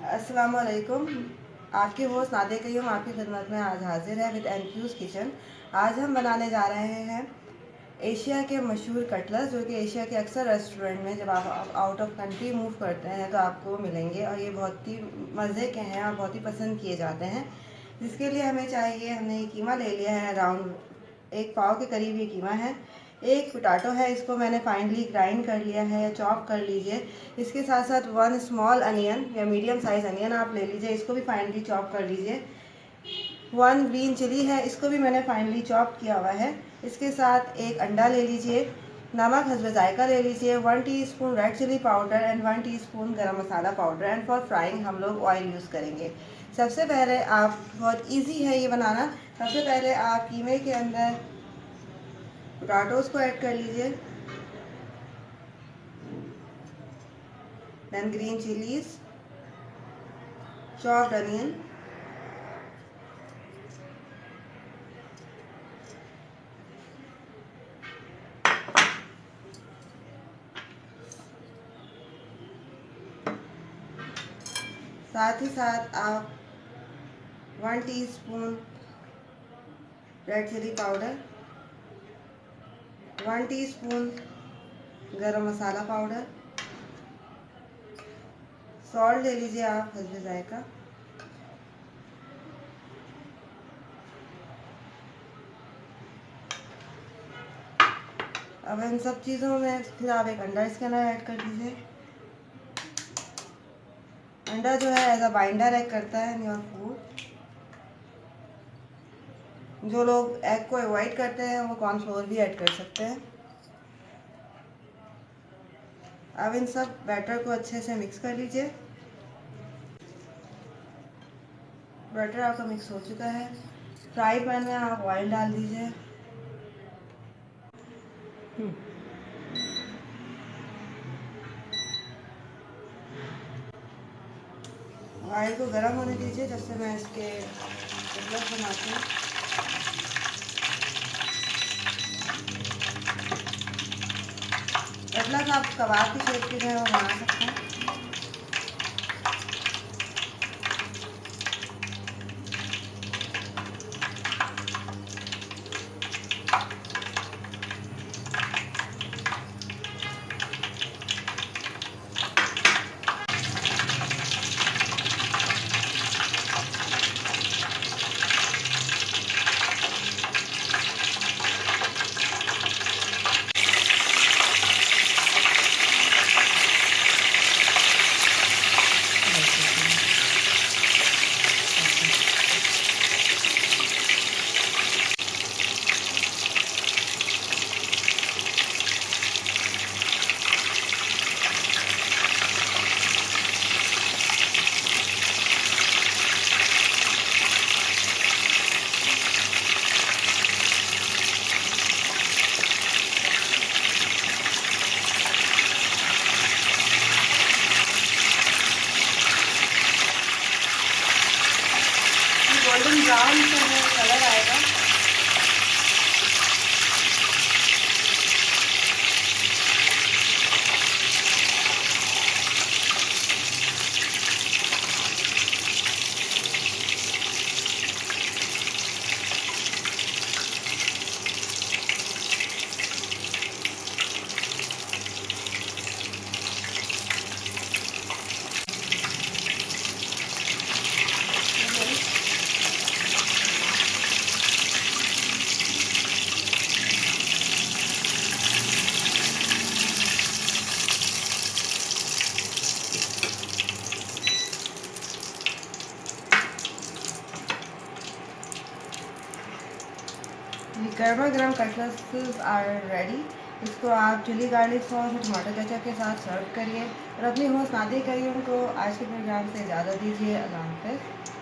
अस्सलाम वालेकुम। आपकी होस्ट नादिया कयूम आपकी खिदमत में आज हाजिर है विद एनफ्यूज़ किचन। आज हम बनाने जा रहे हैं एशिया के मशहूर कटलेट्स, जो कि एशिया के अक्सर रेस्टोरेंट में जब आप आउट ऑफ कंट्री मूव करते हैं तो आपको मिलेंगे और ये बहुत ही मज़े के हैं और बहुत ही पसंद किए जाते हैं। जिसके लिए हमें चाहिए, हमने कीमा ले लिया है, अराउंड 1 पाव के करीब ये कीमा है। एक पोटैटो है, इसको मैंने फाइनली ग्राइंड कर लिया है, चॉप कर लीजिए। इसके साथ साथ 1 स्मॉल अनियन या मीडियम साइज़ अनियन आप ले लीजिए, इसको भी फाइनली चॉप कर लीजिए। 1 ग्रीन चिली है, इसको भी मैंने फाइनली चॉप किया हुआ है। इसके साथ एक अंडा ले लीजिए, नमक हस्ब जायका ले लीजिए, 1 teaspoon red chilli powder and 1 teaspoon garam masala powder. And for frying हम लोग ऑयल यूज़ करेंगे। सबसे पहले आप, बहुत इजी है ये बनाना, सबसे पहले आप कीमे के अंदर पोटैटोज़ को ऐड कर लीजिए, then green chillies, chopped onion, साथ ही साथ आप 1 teaspoon red chilli powder, 1 teaspoon garam masala powder, salt ले लीजिए आप हस्ब जायका, अब इन सब चीज़ों में फिर आप एक अंडा इसके अंदर ऐड कर दीजिए। अंडा जो है एज अ बाइंडर एक्ट करता है इन योर फूड। जो लोग एग को अवॉइड करते हैं वो कॉर्नफ्लोर भी ऐड कर सकते हैं। अब इन सब बैटर को अच्छे से मिक्स कर लीजिए। बैटर आपका मिक्स हो चुका है। फ्राई पैन में आप ऑयल डाल दीजिए। ऑयल को गर्म होने दीजिए जब से मैं इसके कटलेट बनाती हूँ। कटलेट आप कबाब की शेप के जो है वो बना सकते हैं। गोल्डन ब्राउन से कलर आएगा। गर्मा गर्म कटलेट्स आर रेडी। इसको आप चिली गार्लिक सॉस और टमाटर केचप के साथ सर्व करिए और अपनी होस्ट नादिया कयूम को आज के प्रोग्राम से इजाज़त दीजिए। अल्लाह हाफ़िज़।